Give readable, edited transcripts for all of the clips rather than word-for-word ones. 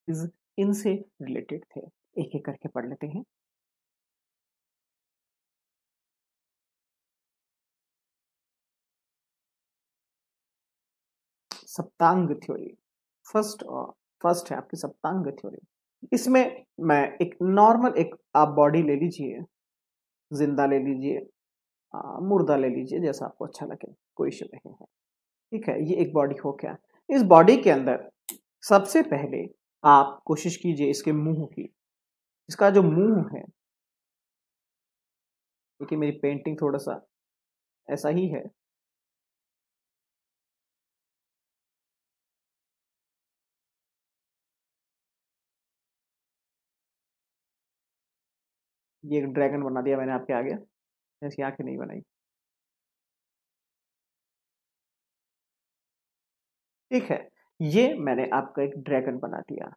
इनसे रिलेटेड थे। एक एक करके पढ़ लेते हैं। सप्तांग थ्योरी फर्स्ट है आपकी सप्तांग थ्योरी। इसमें मैं एक नॉर्मल एक आप बॉडी ले लीजिए, जिंदा ले लीजिए, मुर्दा ले लीजिए, जैसा आपको अच्छा लगे, कोई इश्यू नहीं है। ठीक है, ये एक बॉडी हो गया। इस बॉडी के अंदर सबसे पहले आप कोशिश कीजिए इसके मुंह की। इसका जो मुंह है, देखिए मेरी पेंटिंग थोड़ा सा ऐसा ही है। ये एक ड्रैगन बना दिया मैंने आपके आगे, ऐसी आंखें नहीं बनाई। ठीक है, ये मैंने आपका एक ड्रैगन बना दिया।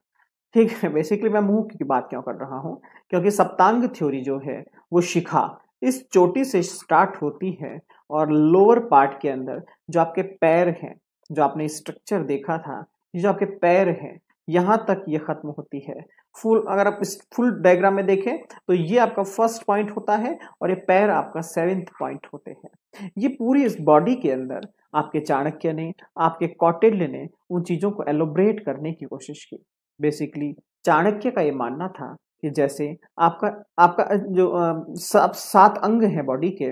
ठीक है, बेसिकली मैं मुंह की बात क्यों कर रहा हूं, क्योंकि सप्तांग थ्योरी जो है वो शिखा इस चोटी से स्टार्ट होती है और लोअर पार्ट के अंदर जो आपके पैर हैं, जो आपने स्ट्रक्चर देखा था, ये जो आपके पैर हैं, यहां तक ये खत्म होती है। फुल अगर आप इस फुल डायग्राम में देखें तो ये आपका फर्स्ट पॉइंट होता है और ये पैर आपका सेवेंथ पॉइंट होते हैं। ये पूरी इस बॉडी के अंदर आपके चाणक्य ने, आपके कौटिल्य ने उन चीजों को एलोब्रेट करने की कोशिश की। बेसिकली चाणक्य का ये मानना था कि जैसे आपका आपका जो सात अंग है बॉडी के,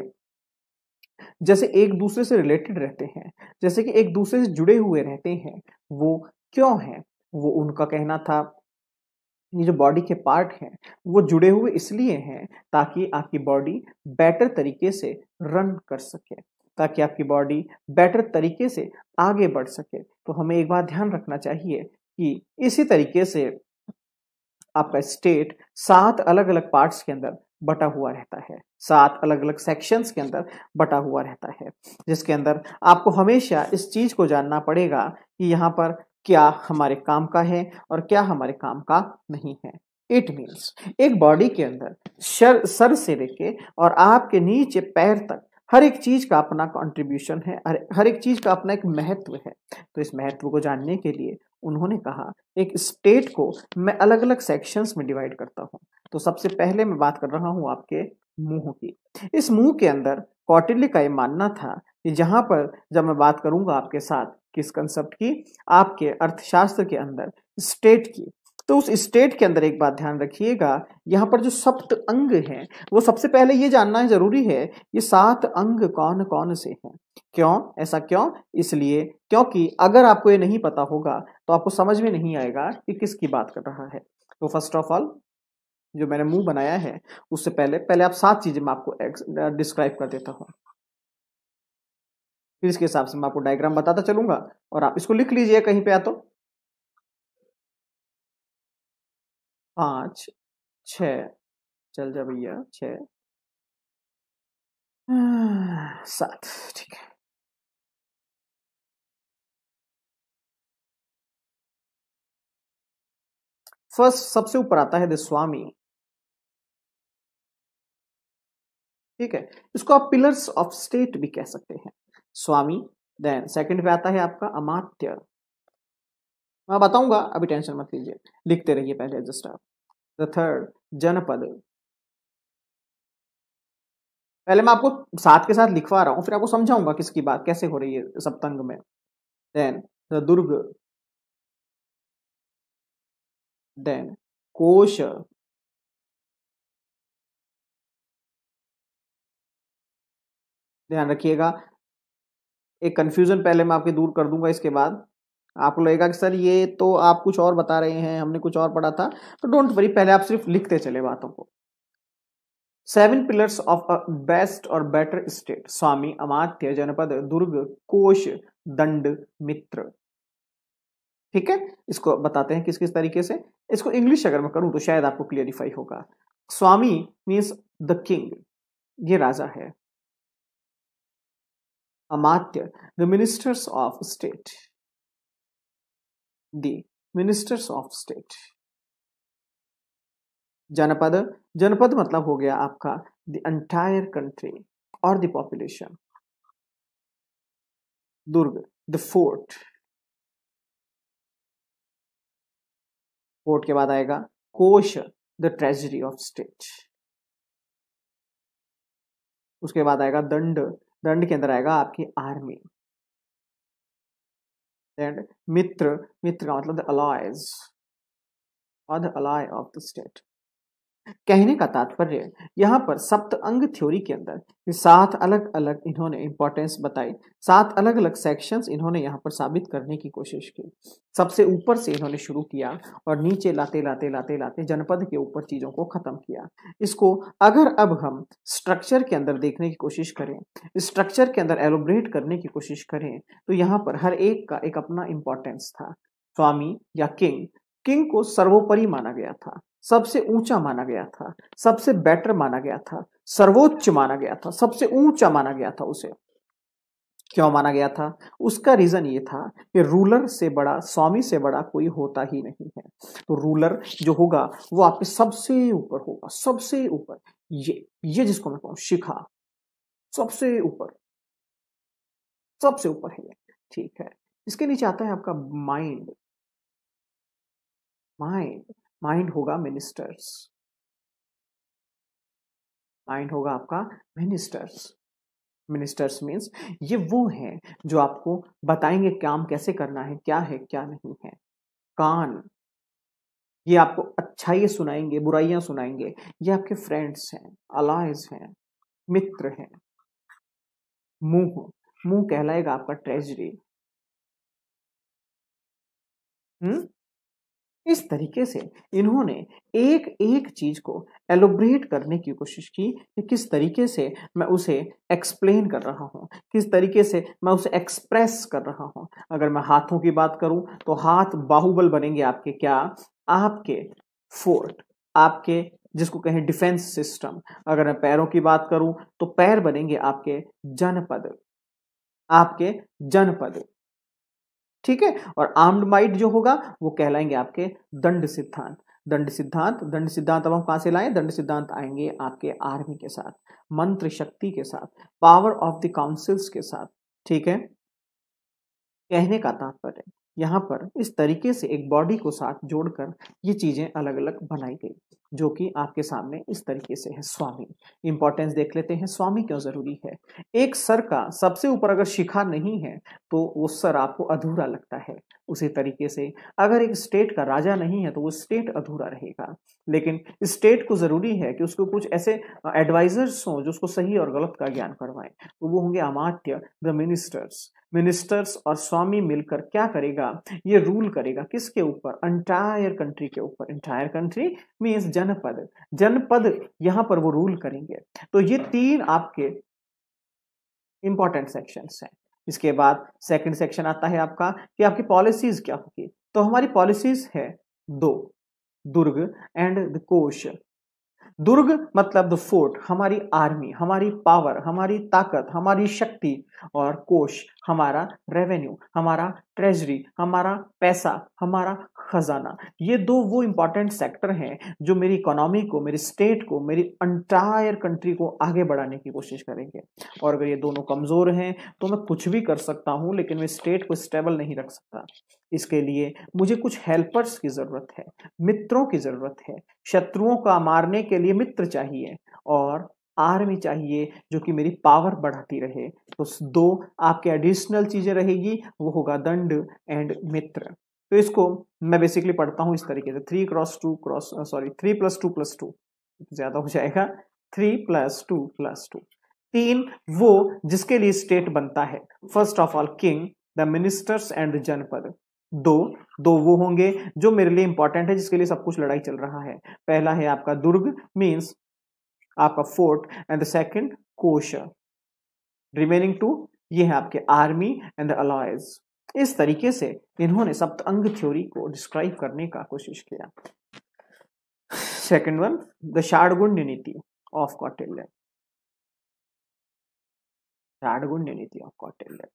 जैसे एक दूसरे से रिलेटेड रहते हैं, जैसे कि एक दूसरे से जुड़े हुए रहते हैं। वो क्यों है? वो उनका कहना था ये जो बॉडी के पार्ट हैं वो जुड़े हुए इसलिए हैं ताकि आपकी बॉडी बेटर तरीके से रन कर सके, ताकि आपकी बॉडी बेटर तरीके से आगे बढ़ सके। तो हमें एक बात ध्यान रखना चाहिए कि इसी तरीके से आपका स्टेट 7 अलग अलग पार्ट्स के अंदर बटा हुआ रहता है, 7 अलग अलग सेक्शंस के अंदर बटा हुआ रहता है, जिसके अंदर आपको हमेशा इस चीज को जानना पड़ेगा कि यहाँ पर क्या हमारे काम का है और क्या हमारे काम का नहीं है। इट मीन्स एक बॉडी के अंदर सर से लेके और आपके नीचे पैर तक हर एक चीज का अपना कंट्रीब्यूशन है, हर एक चीज का अपना एक महत्व है। तो इस महत्व को जानने के लिए उन्होंने कहा एक स्टेट को मैं अलग अलग सेक्शंस में डिवाइड करता हूं। तो सबसे पहले मैं बात कर रहा हूं आपके मुंह की। इस मुंह के अंदर कौटिल्य का ये मानना था कि जहां पर जब मैं बात करूंगा आपके साथ किस कंसेप्ट की, आपके अर्थशास्त्र के अंदर स्टेट की, तो उस स्टेट के अंदर एक बात ध्यान रखिएगा, यहाँ पर जो सप्त अंग हैं वो सबसे पहले ये जानना जरूरी है ये 7 अंग कौन कौन से हैं। क्यों ऐसा क्यों? इसलिए क्योंकि अगर आपको ये नहीं पता होगा तो आपको समझ में नहीं आएगा कि किसकी बात कर रहा है। तो फर्स्ट ऑफ ऑल जो मैंने मुंह बनाया है उससे पहले पहले आप 7 चीजें मैं आपको डिस्क्राइब कर देता हूं, फिर इसके हिसाब से मैं आपको डायग्राम बताता चलूंगा और आप इसको लिख लीजिए कहीं पे या तो। 5 6, चल जा भैया, 6 7, ठीक है। फर्स्ट सबसे ऊपर आता है द स्वामी। ठीक है, इसको आप पिलर्स ऑफ स्टेट भी कह सकते हैं, स्वामी। देन सेकंड पे आता है आपका अमात्य। मैं बताऊंगा, अभी टेंशन मत लीजिए, लिखते रहिए पहले जस्ट आप। द थर्ड जनपद। पहले मैं आपको साथ के साथ लिखवा रहा हूं, फिर आपको समझाऊंगा किसकी बात कैसे हो रही है सप्तंग में। Then the Durg. देन कोश। ध्यान रखिएगा, एक कंफ्यूजन पहले मैं आपकी दूर कर दूंगा, इसके बाद आपको लगेगा कि सर ये तो आप कुछ और बता रहे हैं, हमने कुछ और पढ़ा था। तो डोंट वरी, पहले आप सिर्फ लिखते चले बातों को। 7 पिलर्स ऑफ अ बेस्ट और बेटर स्टेट, स्वामी, अमात्य, जनपद, दुर्ग, कोश, दंड, मित्र। ठीक है, इसको बताते हैं किस किस तरीके से। इसको इंग्लिश अगर मैं करूं तो शायद आपको क्लियरिफाई होगा। स्वामी मीन्स द किंग, ये राजा है। अमात्य the ministers of state, the ministers of state. जनपद, जनपद मतलब हो गया आपका द एंटायर कंट्री और द पॉपुलेशन। दुर्ग द फोर्ट। फोर्ट के बाद आएगा कोश, द ट्रेजरी ऑफ स्टेट। उसके बाद आएगा दंड, दंड के अंदर आएगा आपकी आर्मी। एंड मित्र, मित्र का मतलब द अलाइज और the ally of the state. कहने का तात्पर्य यहाँ पर सप्त अंग थ्योरी के अंदर 7 अलग अलग इन्होंने इंपॉर्टेंस बताई, 7 अलग अलग सेक्शंस इन्होंने यहाँ पर साबित करने की कोशिश की। सबसे ऊपर से इन्होंने शुरू किया और नीचे लाते लाते लाते लाते जनपद के ऊपर चीजों को खत्म किया। इसको अगर अब हम स्ट्रक्चर के अंदर देखने की कोशिश करें, स्ट्रक्चर के अंदर एलोबरेट करने की कोशिश करें, तो यहाँ पर हर एक का एक अपना इंपॉर्टेंस था। स्वामी या किंग, किंग को सर्वोपरि माना गया था, सबसे ऊंचा माना गया था, सबसे बेटर माना गया था, सर्वोच्च माना गया था, सबसे ऊंचा माना गया था। उसे क्यों माना गया था? उसका रीजन ये था कि रूलर से बड़ा, स्वामी से बड़ा कोई होता ही नहीं है। तो रूलर जो होगा वो आपके सबसे ऊपर होगा, सबसे ऊपर। ये जिसको मैं कहूं शिखा, सबसे ऊपर, सबसे ऊपर है ये। ठीक है, इसके नीचे आता है आपका माइंड। माइंड, माइंड होगा मिनिस्टर्स, माइंड होगा आपका मिनिस्टर्स। मिनिस्टर्स मीन्स ये वो हैं जो आपको बताएंगे काम कैसे करना है, क्या है क्या नहीं है। कान, ये आपको अच्छाई सुनाएंगे, बुराइयां सुनाएंगे। ये आपके फ्रेंड्स हैं, अलाइज हैं, मित्र हैं। मुंह, मुंह कहलाएगा आपका ट्रेजरी। हम्म, इस तरीके से इन्होंने एक एक चीज को एलोब्रेट करने की कोशिश की कि किस तरीके से मैं उसे एक्सप्लेन कर रहा हूं, किस तरीके से मैं उसे एक्सप्रेस कर रहा हूं। अगर मैं हाथों की बात करूं तो हाथ बाहुबल बनेंगे आपके, क्या? आपके फोर्ट, आपके जिसको कहें डिफेंस सिस्टम। अगर मैं पैरों की बात करूं तो पैर बनेंगे आपके जनपद, आपके जनपद। ठीक है, और आर्म्ड माइट जो होगा वो कहलाएंगे आपके दंड सिद्धांत। दंड सिद्धांत, दंड सिद्धांत अब हम कहां से लाएं? दंड सिद्धांत आएंगे आपके आर्मी के साथ, मंत्र शक्ति के साथ, पावर ऑफ द काउंसिल्स के साथ। ठीक है, कहने का तात्पर्य यहाँ पर इस तरीके से एक बॉडी को साथ जोड़कर ये चीजें अलग अलग बनाई गई, जो कि आपके सामने इस तरीके से है। स्वामी, इंपॉर्टेंस देख लेते हैं, स्वामी क्यों जरूरी है। एक सर का सबसे ऊपर अगर शिखा नहीं है तो वो सर आपको अधूरा लगता है। उसी तरीके से अगर एक स्टेट का राजा नहीं है तो वो स्टेट अधूरा रहेगा। लेकिन स्टेट को जरूरी है कि उसको कुछ ऐसे एडवाइजर्स हों जो उसको सही और गलत का ज्ञान करवाएं, तो वो होंगे अमात्य, द मिनिस्टर्स। मिनिस्टर्स और स्वामी मिलकर क्या करेगा? ये रूल करेगा किसके ऊपर? एंटायर कंट्री के ऊपर। एंटायर कंट्री मींस जनपद, जनपद यहां पर वो रूल करेंगे। तो ये 3 आपके इंपॉर्टेंट सेक्शंस हैं। इसके बाद सेकंड सेक्शन आता है आपका कि आपकी पॉलिसीज क्या होगी। तो हमारी पॉलिसीज है 2, दुर्ग एंड द कोश। दुर्ग मतलब द फोर्ट, हमारी आर्मी, हमारी पावर, हमारी ताकत, हमारी शक्ति। और कोष हमारा रेवेन्यू, हमारा ट्रेजरी, हमारा पैसा, हमारा खजाना। ये 2 वो इंपॉर्टेंट सेक्टर हैं जो मेरी इकोनॉमी को, मेरी स्टेट को, मेरी अंटायर कंट्री को आगे बढ़ाने की कोशिश करेंगे। और अगर ये दोनों कमजोर हैं तो मैं कुछ भी कर सकता हूं लेकिन मैं स्टेट को स्टेबल नहीं रख सकता। इसके लिए मुझे कुछ हेल्पर्स की जरूरत है, मित्रों की जरूरत है। शत्रुओं का मारने के लिए मित्र चाहिए और आर्मी चाहिए जो कि मेरी पावर बढ़ाती रहे। तो 2 आपके एडिशनल चीजें रहेगी, वो होगा दंड एंड मित्र। तो इसको मैं बेसिकली पढ़ता हूं इस तरीके से, 3+2+2 ज्यादा हो जाएगा, 3+2+2। 3 वो जिसके लिए स्टेट बनता है, first of all king, the ministers and the जनपद। 2 वो होंगे जो मेरे लिए इंपॉर्टेंट है, जिसके लिए सब कुछ लड़ाई चल रहा है। पहला है आपका दुर्ग मींस आपका फोर्ट एंड द सेकंड कोश। रिमेनिंग 2 ये है आपके आर्मी एंड द अलाइज। इस तरीके से इन्होंने सप्तअंग थ्योरी को डिस्क्राइब करने का कोशिश किया। सेकंड वन, द षाडगुण्य नीति ऑफ कौटिल्य। षाडगुण्य नीति ऑफ कौटिल्य,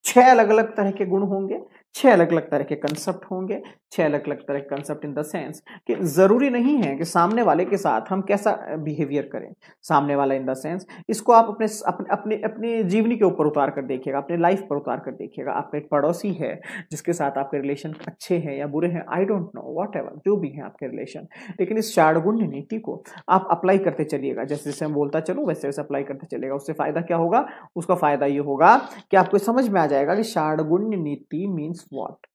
6 अलग अलग तरह के गुण होंगे 6 अलग अलग तरह के कंसेप्ट होंगे। 6 अलग अलग तरह के कंसेप्ट इन द सेंस कि जरूरी नहीं है कि सामने वाले के साथ हम कैसा बिहेवियर करें। सामने वाला इन द सेंस इसको आप अपने अपने अपने अपने जीवनी के ऊपर उतार कर देखिएगा, अपने लाइफ पर उतार कर देखिएगा। आपका एक पड़ोसी है जिसके साथ आपके रिलेशन अच्छे हैं या बुरे हैं, I don't know, what ever जो भी है आपके रिलेशन, लेकिन इस षाडगुण्य नीति को आप अप्लाई करते चलिएगा। जैसे जैसे मैं बोलता चलूँ वैसे वैसे अप्लाई करते चलिएगा। उससे फायदा क्या होगा? उसका फायदा ये होगा कि आपको समझ में आ जाएगा कि षाडगुण्य नीति मीन्स व्हाट।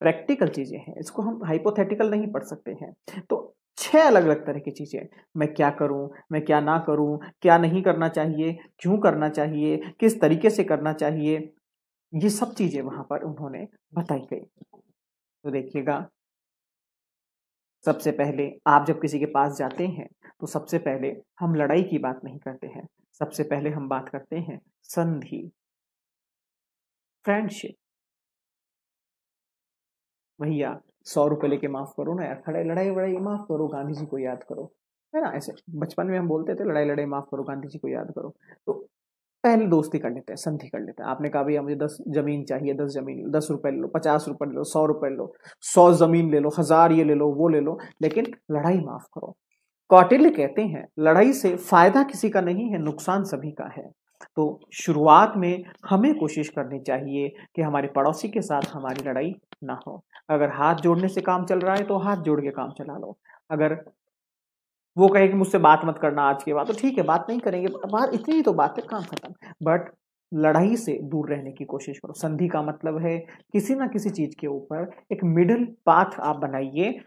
प्रैक्टिकल चीजें हैं, इसको हम हाइपोथेटिकल नहीं पढ़ सकते हैं। तो 6 अलग अलग तरह की चीजें, मैं क्या करूं, मैं क्या ना करूं, क्या नहीं करना चाहिए, क्यों करना चाहिए, किस तरीके से करना चाहिए, ये सब चीजें वहां पर उन्होंने बताई गई। तो देखिएगा, सबसे पहले आप जब किसी के पास जाते हैं तो सबसे पहले हम लड़ाई की बात नहीं करते हैं, सबसे पहले हम बात करते हैं संधि, फ्रेंडशिप। भैया 100 रुपए लेके माफ करो ना यार, खड़े लड़ाई वड़ाई माफ करो, गांधी जी को याद करो, है ना। ऐसे बचपन में हम बोलते थे लड़ाई लड़ाई माफ करो, गांधी जी को याद करो। तो पहले दोस्ती कर लेते हैं, संधि कर लेते हैं। आपने कहा भैया मुझे 10 जमीन चाहिए, 10 जमीन, 10 रुपए ले लो, 50 रुपए ले लो, 100 रुपए ले लो, 100 जमीन ले लो, 1000 ये ले लो, वो ले लो, लेकिन लड़ाई माफ करो। कौटिल्य कहते हैं लड़ाई से फायदा किसी का नहीं है, नुकसान सभी का है। तो शुरुआत में हमें कोशिश करनी चाहिए कि हमारे पड़ोसी के साथ हमारी लड़ाई ना हो। अगर हाथ जोड़ने से काम चल रहा है तो हाथ जोड़ के काम चला लो। अगर वो कहे कि मुझसे बात मत करना आज के बाद, तो ठीक है, बात नहीं करेंगे, बात इतनी ही तो बात है, काम खत्म। बट लड़ाई से दूर रहने की कोशिश करो। संधि का मतलब है किसी ना किसी चीज के ऊपर एक मिडिल पाथ आप बनाइए।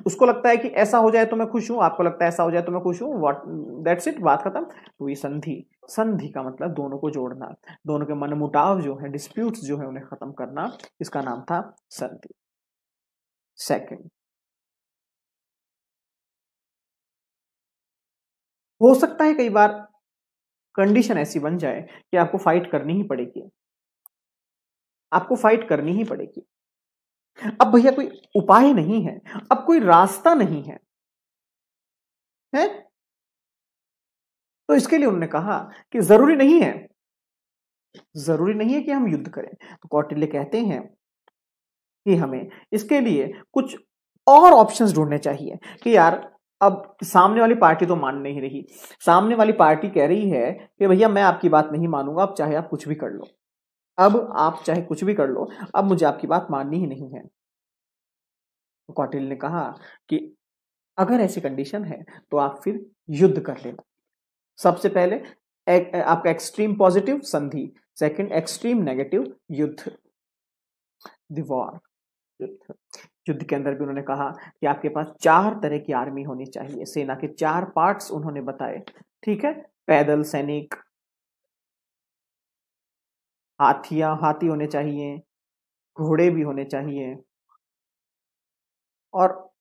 उसको लगता है कि ऐसा हो जाए तो मैं खुश हूं, आपको लगता है ऐसा हो जाए तो मैं खुश हूं, व्हाट, दैट्स इट, बात खत्म। तो ये संधि, संधि का मतलब दोनों को जोड़ना, दोनों के मनमुटाव जो है, डिस्प्यूट्स जो है, उन्हें खत्म करना, इसका नाम था संधि। सेकंड, हो सकता है कई बार कंडीशन ऐसी बन जाए कि आपको फाइट करनी ही पड़ेगी, आपको फाइट करनी ही पड़ेगी। अब भैया कोई उपाय नहीं है, अब कोई रास्ता नहीं है, है? तो इसके लिए उन्होंने कहा कि जरूरी नहीं है कि हम युद्ध करें। तो कौटिल्य कहते हैं कि हमें इसके लिए कुछ और ऑप्शंस ढूंढने चाहिए कि यार अब सामने वाली पार्टी तो मान नहीं रही, सामने वाली पार्टी कह रही है कि भैया मैं आपकी बात नहीं मानूंगा, अब चाहे आप कुछ भी कर लो, अब आप चाहे कुछ भी कर लो, अब मुझे आपकी बात माननी ही नहीं है। तो कौटिल्य ने कहा कि अगर ऐसी कंडीशन है तो आप फिर युद्ध कर लेना। सबसे पहले आपका एक्सट्रीम पॉजिटिव संधि, सेकंड एक्सट्रीम नेगेटिव युद्ध, वॉर, युद्ध। युद्ध के अंदर भी उन्होंने कहा कि आपके पास 4 तरह की आर्मी होनी चाहिए, सेना के 4 पार्ट्स उन्होंने बताए, ठीक है। पैदल सैनिक, हाथी होने चाहिए, घोड़े भी होने चाहिए, और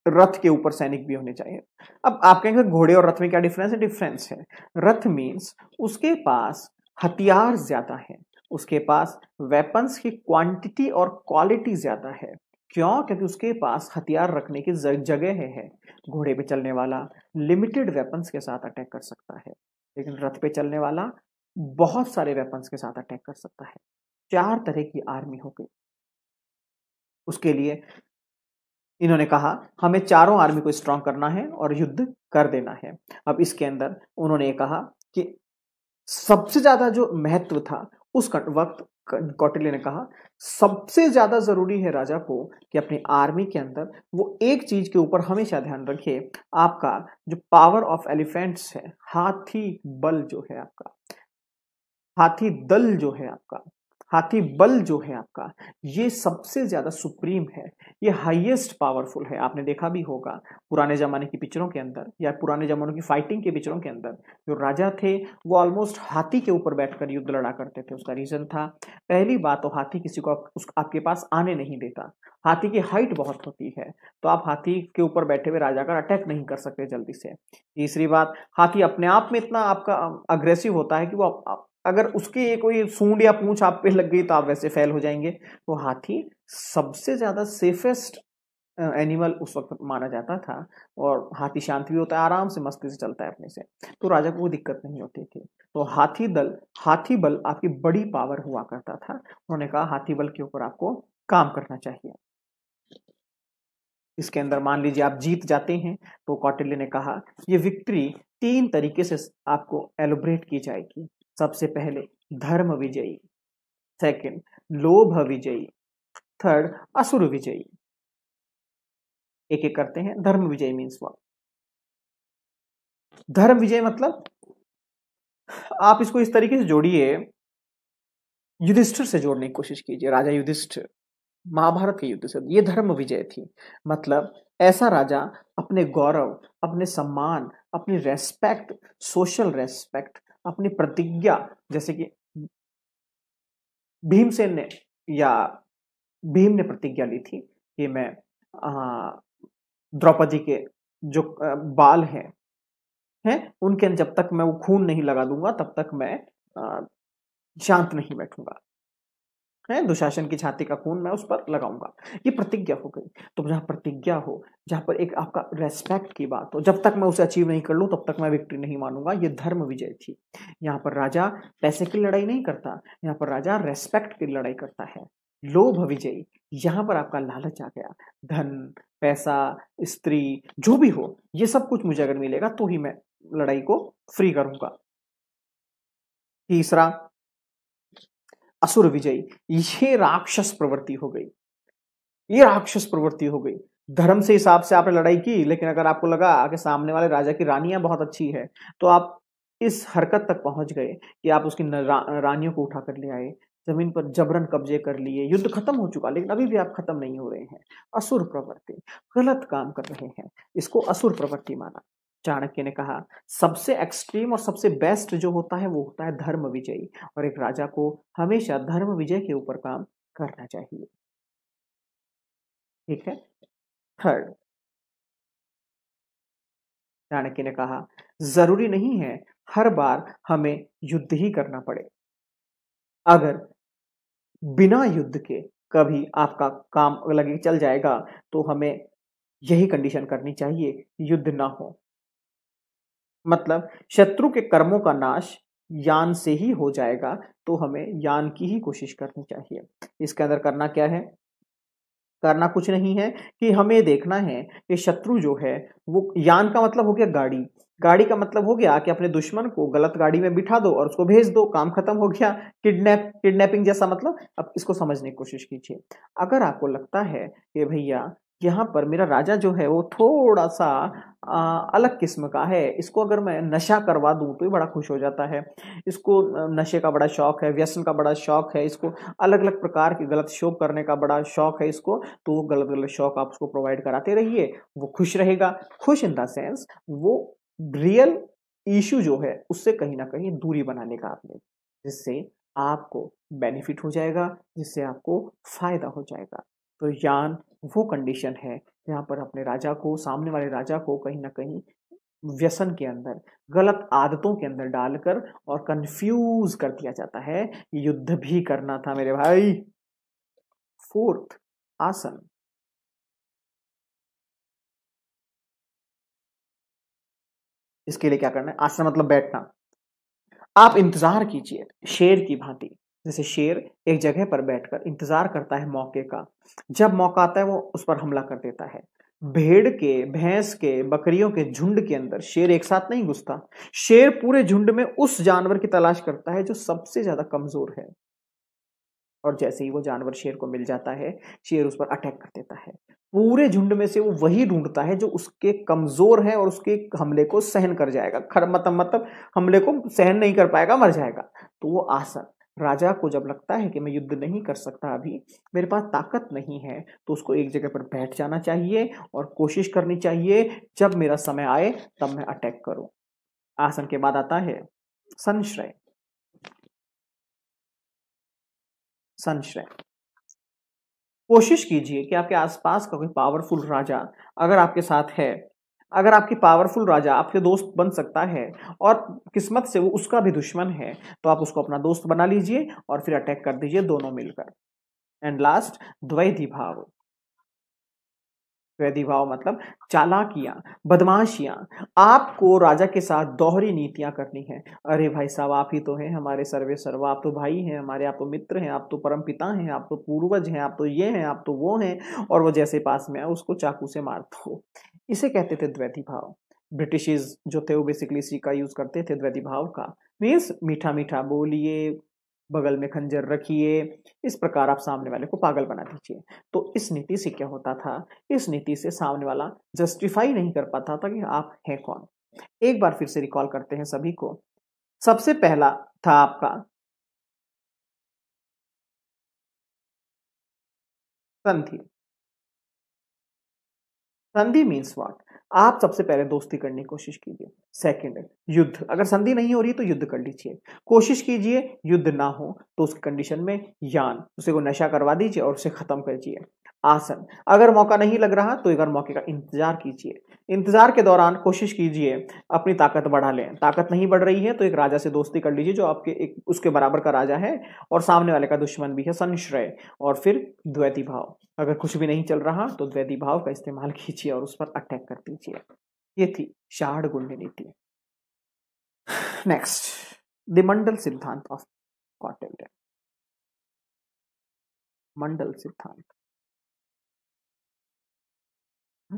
रथ के ऊपर सैनिक भी होने चाहिए। अब आप कहेंगे घोड़े और रथ में क्या डिफरेंस है? डिफरेंस है, रथ मीन्स उसके पास हथियार ज्यादा है, उसके पास वेपन्स की क्वांटिटी और क्वालिटी ज्यादा है। क्यों? क्योंकि उसके पास हथियार रखने की जगह है। घोड़े पे चलने वाला लिमिटेड वेपन्स के साथ अटैक कर सकता है, लेकिन रथ पे चलने वाला बहुत सारे वेपन्स के साथ अटैक कर सकता है। 4 तरह की आर्मी हो गई। उसके लिए इन्होंने कहा हमें चारों आर्मी को स्ट्रांग करना है और युद्ध कर देना है। अब इसके अंदर उन्होंने कहा कि सबसे ज्यादा जो महत्व था उस वक्त, कौटिल्य ने कहा सबसे ज्यादा जरूरी है राजा को कि अपनी आर्मी के अंदर वो एक चीज के ऊपर हमेशा ध्यान रखे, आपका जो पावर ऑफ एलिफेंट्स है, हाथी बल जो है आपका, हाथी दल जो है आपका, हाथी बल जो है आपका, ये सबसे ज्यादा सुप्रीम है, ये हाईएस्ट पावरफुल है। आपने देखा भी होगा पुराने जमाने की पिक्चरों के अंदर या पुराने जमानों की फाइटिंग के पिक्चरों के अंदर, जो राजा थे वो ऑलमोस्ट हाथी के ऊपर बैठकर युद्ध लड़ा करते थे। उसका रीजन था, पहली बात तो हाथी किसी को आपके पास आने नहीं देता, हाथी की हाइट बहुत होती है, तो आप हाथी के ऊपर बैठे हुए राजा का अटैक नहीं कर सकते जल्दी से। तीसरी बात, हाथी अपने आप में इतना आपका अग्रेसिव होता है कि वो अगर उसकी कोई सूंड या पूंछ आप पे लग गई तो आप वैसे फेल हो जाएंगे। तो हाथी सबसे ज्यादा सेफेस्ट एनिमल उस वक्त माना जाता था, और हाथी शांत भी होता है, आराम से मस्ती से चलता है अपने से, तो राजा को कोई दिक्कत नहीं होती थी। तो हाथी बल आपकी बड़ी पावर हुआ करता था। उन्होंने कहा हाथी बल के ऊपर आपको काम करना चाहिए। इसके अंदर मान लीजिए आप जीत जाते हैं, तो कौटिल्य ने कहा ये विक्ट्री 3 तरीके से आपको एलोब्रेट की जाएगी। सबसे पहले धर्म विजयी, सेकंड लोभ विजयी, थर्ड असुर विजयी। एक एक करते हैं। धर्म विजय मीन्स व्हाट? धर्म विजय मतलब आप इसको इस तरीके से जोड़िए, युधिष्ठिर से जोड़ने की कोशिश कीजिए। राजा युधिष्ठिर महाभारत के युद्ध से, ये धर्म विजय थी। मतलब ऐसा राजा अपने गौरव, अपने सम्मान, अपनी रेस्पेक्ट, सोशल रेस्पेक्ट, अपनी प्रतिज्ञा, जैसे कि भीमसेन ने या भीम ने प्रतिज्ञा ली थी कि मैं द्रौपदी के जो बाल हैं उनके जब तक मैं वो खून नहीं लगा दूंगा तब तक मैं शांत नहीं बैठूंगा, है दुशासन की छाती का खून मैं उस पर लगाऊंगा। ये प्रतिज्ञा हो गई। तो जहां प्रतिज्ञा हो, जहां पर एक आपका रेस्पेक्ट की बात हो, जब तक मैं उसे अचीव नहीं कर लूं तब तक मैं विक्ट्री नहीं मानूंगा, ये धर्म विजय थी। यहाँ पर राजा पैसे की लड़ाई नहीं करता, यहाँ पर राजा रेस्पेक्ट की लड़ाई करता है। लोभ विजयी, यहां पर आपका लालच आ गया, धन, पैसा, स्त्री, जो भी हो, ये सब कुछ मुझे अगर मिलेगा तो ही मैं लड़ाई को फ्री करूंगा। तीसरा असुर विजयी, ये राक्षस प्रवृत्ति हो गई, ये राक्षस प्रवृत्ति हो गई। धर्म से हिसाब से आपने लड़ाई की, लेकिन अगर आपको लगा कि सामने वाले राजा की रानियां बहुत अच्छी है, तो आप इस हरकत तक पहुंच गए कि आप उसकी रानियों को उठा कर ले आए, जमीन पर जबरन कब्जे कर लिए। युद्ध खत्म हो चुका, लेकिन अभी भी आप खत्म नहीं हो रहे हैं। असुर प्रवृत्ति, गलत काम कर रहे हैं, इसको असुर प्रवृत्ति माना। चाणक्य ने कहा सबसे एक्सट्रीम और सबसे बेस्ट जो होता है वो होता है धर्म विजयी, और एक राजा को हमेशा धर्म विजय के ऊपर काम करना चाहिए। ठीक है। थर्ड, चाणक्य ने कहा जरूरी नहीं है हर बार हमें युद्ध ही करना पड़े। अगर बिना युद्ध के कभी आपका काम लगे चल जाएगा, तो हमें यही कंडीशन करनी चाहिए, युद्ध ना हो। मतलब शत्रु के कर्मों का नाश यान से ही हो जाएगा, तो हमें यान की ही कोशिश करनी चाहिए। इसके अंदर करना क्या है? करना कुछ नहीं है कि हमें देखना है कि शत्रु जो है वो, यान का मतलब हो गया गाड़ी, गाड़ी का मतलब हो गया कि अपने दुश्मन को गलत गाड़ी में बिठा दो और उसको भेज दो, काम खत्म हो गया। किडनैपिंग जैसा मतलब। अब इसको समझने की कोशिश कीजिए। अगर आपको लगता है कि भैया यहाँ पर मेरा राजा जो है वो थोड़ा सा अलग किस्म का है, इसको अगर मैं नशा करवा दूं तो ये बड़ा खुश हो जाता है, इसको नशे का बड़ा शौक है, व्यसन का बड़ा शौक है, इसको अलग अलग प्रकार के गलत शो करने का बड़ा शौक है इसको, तो वो गलत गलत शौक आप उसको प्रोवाइड कराते रहिए, वो खुश रहेगा। खुश इन द सेंस वो रियल इशू जो है उससे कहीं ना कहीं दूरी बना लेगा आपने, जिससे आपको बेनिफिट हो जाएगा, जिससे आपको फायदा हो जाएगा। तो यान वो कंडीशन है जहां पर अपने राजा को, सामने वाले राजा को कहीं ना कहीं व्यसन के अंदर, गलत आदतों के अंदर डालकर और कंफ्यूज कर दिया जाता है। युद्ध भी करना था मेरे भाई। फोर्थ, आसन। इसके लिए क्या करना है? आसन मतलब बैठना। आप इंतजार कीजिए शेर की भांति। जैसे शेर एक जगह पर बैठकर इंतजार करता है मौके का, जब मौका आता है वो उस पर हमला कर देता है। भेड़ के, भैंस के, बकरियों के झुंड के अंदर शेर एक साथ नहीं घुसता। शेर पूरे झुंड में उस जानवर की तलाश करता है जो सबसे ज्यादा कमजोर है, और जैसे ही वो जानवर शेर को मिल जाता है, शेर उस पर अटैक कर देता है। पूरे झुंड में से वो वही ढूंढता है जो उसके कमजोर है और उसके हमले को सहन कर जाएगा। मतलब हमले को सहन नहीं कर पाएगा, मर जाएगा। तो वो आसन, राजा को जब लगता है कि मैं युद्ध नहीं कर सकता अभी, मेरे पास ताकत नहीं है, तो उसको एक जगह पर बैठ जाना चाहिए और कोशिश करनी चाहिए जब मेरा समय आए तब मैं अटैक करूं। आसन के बाद आता है संश्रय। संश्रय, कोशिश कीजिए कि आपके आसपास का कोई पावरफुल राजा अगर आपके साथ है, अगर आपकी पावरफुल राजा आपके दोस्त बन सकता है और किस्मत से वो उसका भी दुश्मन है, तो आप उसको अपना दोस्त बना लीजिए और फिर अटैक कर दीजिए दोनों मिलकर। एंड लास्ट, द्वैधी भाव। द्वैधी भाव मतलब चालाकियां, बदमाशियां। आपको राजा के साथ दोहरी नीतियां करनी है। अरे भाई साहब, आप ही तो हैं हमारे सर्वे सर्वा, आप तो भाई हैं हमारे, आप तो मित्र हैं, आप तो परम पिता हैं, आप तो पूर्वज हैं, आप तो ये हैं, आप तो वो हैं, और वो जैसे पास में आए उसको चाकू से मार दो। इसे कहते थे द्वैधी भाव। ब्रिटिश जो थे वो बेसिकली इसी का यूज करते थे, द्वैधी भाव का। मीन्स मीठा मीठा बोलिए, बगल में खंजर रखिए, इस प्रकार आप सामने वाले को पागल बना दीजिए। तो इस नीति से क्या होता था, इस नीति से सामने वाला जस्टिफाई नहीं कर पाता था कि आप हैं कौन। एक बार फिर से रिकॉल करते हैं सभी को। सबसे पहला था आपका संधि। संधि मीन्स व्हाट? आप सबसे पहले दोस्ती करने की कोशिश कीजिए। सेकंड, युद्ध। अगर संधि नहीं हो रही तो युद्ध कर लीजिए। कोशिश कीजिए युद्ध ना हो तो उस कंडीशन में यान, उसे को नशा करवा दीजिए और उसे खत्म कर दीजिए। आसन, अगर मौका नहीं लग रहा तो एक बार मौके का इंतजार कीजिए। इंतजार के दौरान कोशिश कीजिए अपनी ताकत बढ़ा लें। ताकत नहीं बढ़ रही है तो एक राजा से दोस्ती कर लीजिए जो आपके एक उसके बराबर का राजा है और सामने वाले का दुश्मन भी है, संश्रय। और फिर द्वैती भाव। अगर कुछ भी नहीं चल रहा तो द्वैती भाव का इस्तेमाल कीजिए और उस पर अटैक कर दीजिए। ये थी शाहड़गुंड नीति। नेक्स्ट, द मंडल सिद्धांत ऑफ कौटिल्य। मंडल सिद्धांत,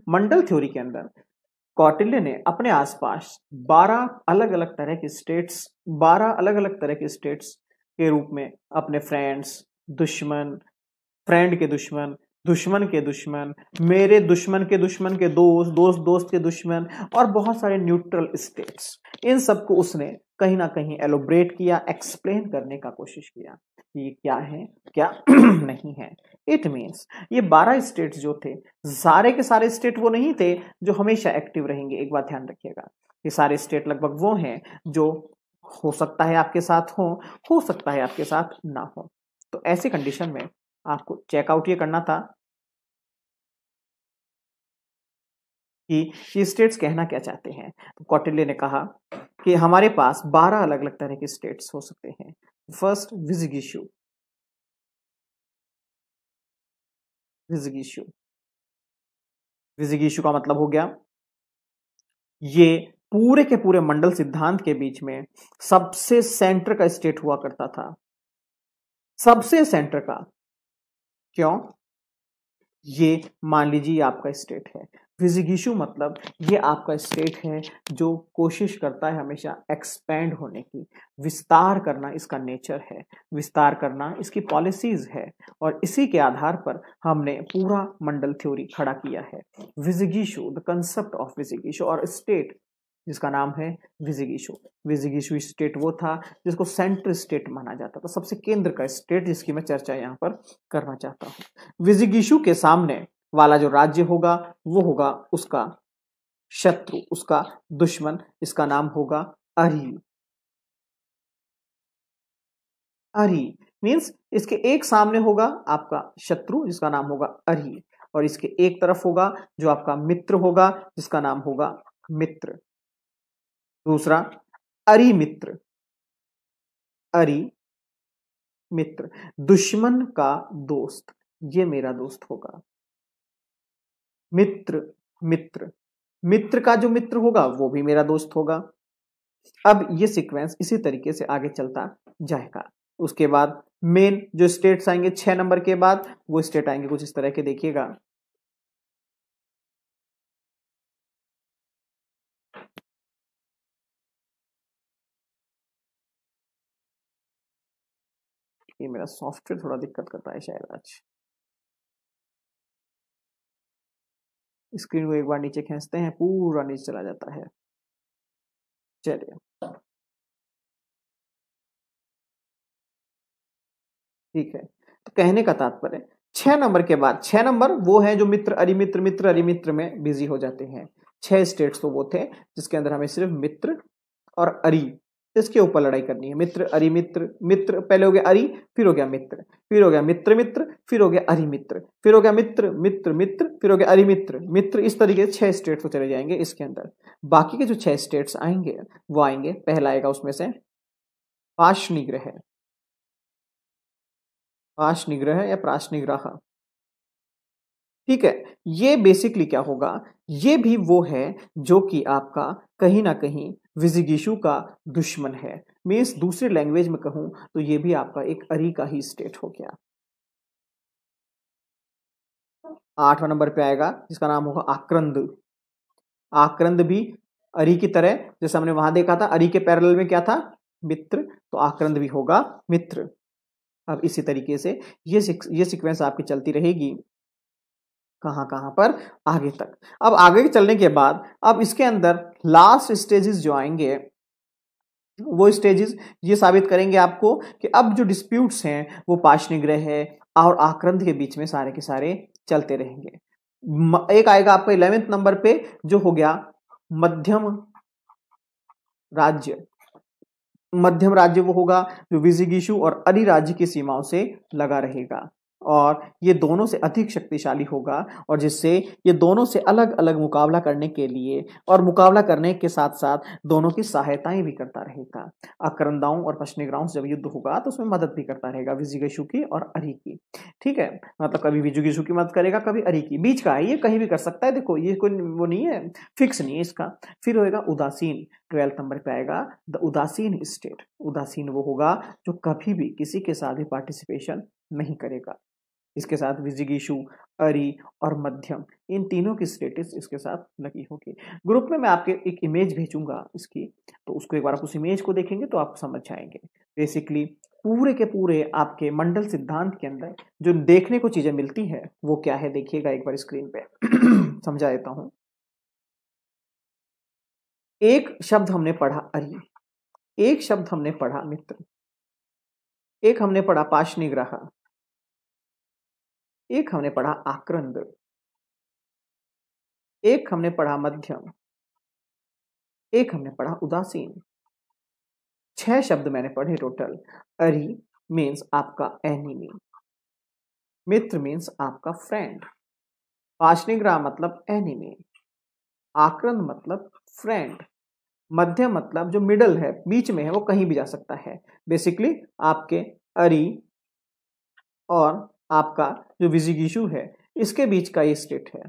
मंडल थ्योरी के अंदर कौटिल्य ने अपने आसपास 12 अलग अलग तरह के स्टेट्स, 12 अलग अलग तरह के स्टेट्स के रूप में अपने फ्रेंड्स, दुश्मन, फ्रेंड के दुश्मन, दुश्मन के दुश्मन, मेरे दुश्मन के दोस्त, दोस्त दोस्त के दुश्मन, और बहुत सारे न्यूट्रल स्टेट्स, इन सबको उसने कहीं ना कहीं एलोब्रेट किया, एक्सप्लेन करने का कोशिश किया कि ये क्या है, क्या नहीं है। इट मीन्स ये 12 स्टेट्स जो थे, सारे के सारे स्टेट वो नहीं थे जो हमेशा एक्टिव रहेंगे। एक बात ध्यान रखिएगा, ये सारे स्टेट लगभग वो हैं जो हो सकता है आपके साथ हो सकता है आपके साथ ना हो। तो ऐसी कंडीशन में आपको चेकआउट ये करना था कि ये स्टेट्स कहना क्या चाहते हैं। तो कौटिल्य ने कहा कि हमारे पास 12 अलग अलग तरह के स्टेट्स हो सकते हैं। फर्स्ट, विजिगिशु। विजिगिशु, विजिगिशु का मतलब हो गया, ये पूरे के पूरे मंडल सिद्धांत के बीच में सबसे सेंटर का स्टेट हुआ करता था। सबसे सेंटर का। क्यों? ये मान लीजिए आपका स्टेट है। विजिगिशु मतलब ये आपका स्टेट है जो कोशिश करता है हमेशा एक्सपेंड होने की, विस्तार करना इसका नेचर है, विस्तार करना इसकी पॉलिसीज है। और इसी के आधार पर हमने पूरा मंडल थ्योरी खड़ा किया है। विजिगिशु, द कंसेप्ट ऑफ विजिगिशु और स्टेट जिसका नाम है विजिगिशु। विजिगिशु स्टेट वो था जिसको सेंट्रल स्टेट माना जाता था, सबसे केंद्र का स्टेट, जिसकी मैं चर्चा यहाँ पर करना चाहता हूँ। विजिगिशु के सामने वाला जो राज्य होगा वो होगा उसका शत्रु, उसका दुश्मन, इसका नाम होगा अरि। अरि मीन्स इसके एक सामने होगा आपका शत्रु जिसका नाम होगा अरि, और इसके एक तरफ होगा जो आपका मित्र होगा जिसका नाम होगा मित्र। दूसरा, अरि मित्र। अरि मित्र, दुश्मन का दोस्त, ये मेरा दोस्त होगा। मित्र, मित्र, मित्र का जो मित्र होगा वो भी मेरा दोस्त होगा। अब ये सीक्वेंस इसी तरीके से आगे चलता जाएगा। उसके बाद मेन जो स्टेट्स आएंगे 6 नंबर के बाद, वो स्टेट आएंगे कुछ इस तरह के, देखिएगा। ये मेरा सॉफ्टवेयर थोड़ा दिक्कत करता है शायद आज। स्क्रीन को एक बार नीचे खींचते हैं, पूरा नीचे चला जाता है। चलिए, ठीक है। तो कहने का तात्पर्य, 6 नंबर के बाद, 6 नंबर वो है जो मित्र अरिमित्र, मित्र अरिमित्र में बिजी हो जाते हैं। 6 स्टेट्स तो वो थे जिसके अंदर हमें सिर्फ मित्र और अरि, इसके ऊपर लड़ाई करनी है। मित्र अरिमित्र, मित्र पहले हो गया अरि, फिर हो गया मित्र, फिर हो गया मित्र मित्र, फिर हो गया अरिमित्र, फिर हो गया मित्र मित्र मित्र, फिर हो गया अरिमित्र मित्र। इस तरीके से 6 स्टेट्स तो चले जाएंगे इसके अंदर। बाकी के जो 6 स्टेट्स आएंगे वो आएंगे, पहला आएगा उसमें से पाशनिग्रह। पाशनिग्रह या प्राशनिग्रह, ठीक है, ये बेसिकली क्या होगा, ये भी वो है जो कि आपका कहीं ना कहीं विजिगीशु का दुश्मन है। मीन्स दूसरे लैंग्वेज में कहूं तो ये भी आपका एक अरी का ही स्टेट हो गया। 8वां नंबर पे आएगा जिसका नाम होगा आक्रंद। आक्रंद भी अरी की तरह, जैसे हमने वहां देखा था अरी के पैरेलल में क्या था, मित्र, तो आक्रंद भी होगा मित्र। अब इसी तरीके से ये सीक्वेंस आपकी चलती रहेगी कहां कहां पर, आगे तक। अब आगे चलने के बाद अब इसके अंदर लास्ट स्टेजेस जो आएंगे वो स्टेजेस ये साबित करेंगे आपको कि अब जो डिस्प्यूट्स हैं वो पाशनिग्रह है और आक्रंद के बीच में सारे के सारे चलते रहेंगे। एक आएगा आपका 11वें नंबर पे जो हो गया मध्यम राज्य। मध्यम राज्य वो होगा जो विजिगीषु और अरि राज्य की सीमाओं से लगा रहेगा और ये दोनों से अधिक शक्तिशाली होगा और जिससे ये दोनों से अलग अलग मुकाबला करने के लिए और मुकाबला करने के साथ साथ दोनों की सहायताएं भी करता रहेगा। आक्रंदाओं और पश्चिमग्राहों से जब युद्ध होगा तो उसमें मदद भी करता रहेगा विजिगीषु की और अरि की। ठीक है, मतलब कभी विजिगीषु की मदद करेगा कभी अरि की, बीच का है, ये कहीं भी कर सकता है। देखो ये कोई वो नहीं है, फिक्स नहीं है इसका। फिर होएगा उदासीन, 12 नंबर पे आएगा द उदासीन स्टेट। उदासीन वो होगा जो कभी भी किसी के साथ भी पार्टिसिपेशन नहीं करेगा। इसके साथ विजिगीषु, अरि और मध्यम, इन तीनों की स्टेटस इसके साथ लगी होगी। ग्रुप में मैं आपके एक इमेज भेजूंगा इसकी, तो उसको एक बार आप उस इमेज को देखेंगे तो आप समझ जाएंगे। बेसिकली पूरे के पूरे आपके मंडल सिद्धांत के अंदर जो देखने को चीजें मिलती है वो क्या है, देखिएगा एक बार स्क्रीन पे समझा देता हूं। एक शब्द हमने पढ़ा अरि, एक शब्द हमने पढ़ा मित्र, एक हमने पढ़ा पाशनिग्रह, एक हमने पढ़ा आक्रंद, एक हमने पढ़ा मध्यम, एक हमने पढ़ा उदासीन। 6 शब्द मैंने पढ़े टोटल। अरि मीन्स आपका एनिमी, मित्र मीन्स आपका फ्रेंड, पाशनिग्रह मतलब एनिमी, आक्रंद मतलब फ्रेंड, मध्यम मतलब जो मिडल है, बीच में है, वो कहीं भी जा सकता है। बेसिकली आपके अरि और आपका जो विजिगीषु है इसके बीच का ये स्टेट है।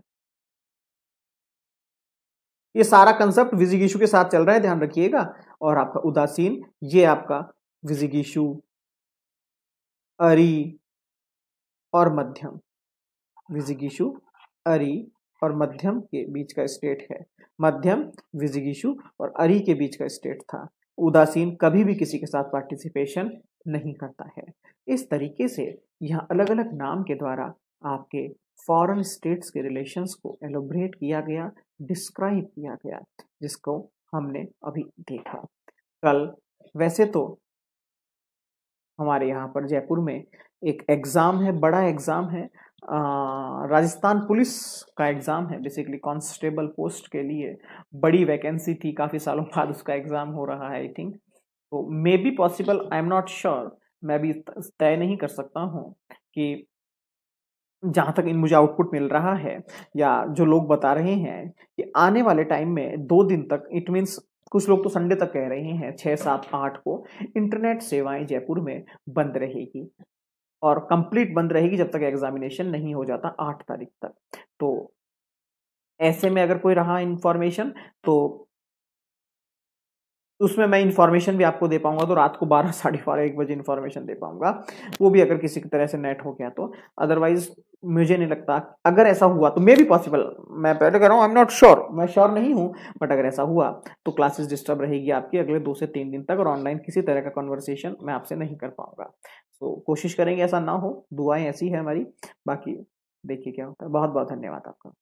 ये सारा कंसेप्ट विजिगीषु के साथ चल रहा है, ध्यान रखिएगा। और आपका उदासीन, ये आपका विजिगीषु, अरि और मध्यम, विजिगीषु, अरि और मध्यम के बीच का स्टेट है। मध्यम विजिगीषु और अरि के बीच का स्टेट था। उदासीन कभी भी किसी के साथ पार्टिसिपेशन नहीं करता है। इस तरीके से यहाँ अलग अलग नाम के द्वारा आपके फॉरेन स्टेट्स के रिलेशंस को एलोब्रेट किया गया, डिस्क्राइब किया गया, जिसको हमने अभी देखा। कल वैसे तो हमारे यहाँ पर जयपुर में एक एग्ज़ाम है, बड़ा एग्ज़ाम है, राजस्थान पुलिस का एग्ज़ाम है। बेसिकली कांस्टेबल पोस्ट के लिए बड़ी वैकेंसी थी, काफ़ी सालों बाद उसका एग्ज़ाम हो रहा है आई थिंक। तो may be possible, I am not sure, मैं भी तय नहीं कर सकता हूँ कि जहाँ तक इन मुझे आउटपुट मिल रहा है या जो लोग बता रहे हैं कि आने वाले टाइम में 2 दिन तक, इट मीन्स कुछ लोग तो संडे तक कह रहे हैं 6, 7, 8 को इंटरनेट सेवाएं जयपुर में बंद रहेगी और कंप्लीट बंद रहेगी जब तक एग्जामिनेशन नहीं हो जाता 8 तारीख तक। तो ऐसे में अगर कोई रहा इंफॉर्मेशन तो उसमें मैं इन्फॉर्मेशन भी आपको दे पाऊंगा, तो रात को 12, साढ़े 12, 1 बजे इन्फॉर्मेशन दे पाऊंगा, वो भी अगर किसी तरह से नेट हो गया तो। अदरवाइज मुझे नहीं लगता, अगर ऐसा हुआ तो मे बी पॉसिबल, मैं पहले कह रहा हूँ आई एम नॉट श्योर, मैं श्योर नहीं हूँ, बट अगर ऐसा हुआ तो क्लासेस डिस्टर्ब रहेगी आपकी अगले 2 से 3 दिन तक और ऑनलाइन किसी तरह का कन्वर्सेशन मैं आपसे नहीं कर पाऊंगा। तो कोशिश करेंगे ऐसा ना हो, दुआएं ऐसी है हमारी। बाकी देखिए क्या होता है। बहुत बहुत धन्यवाद आपका।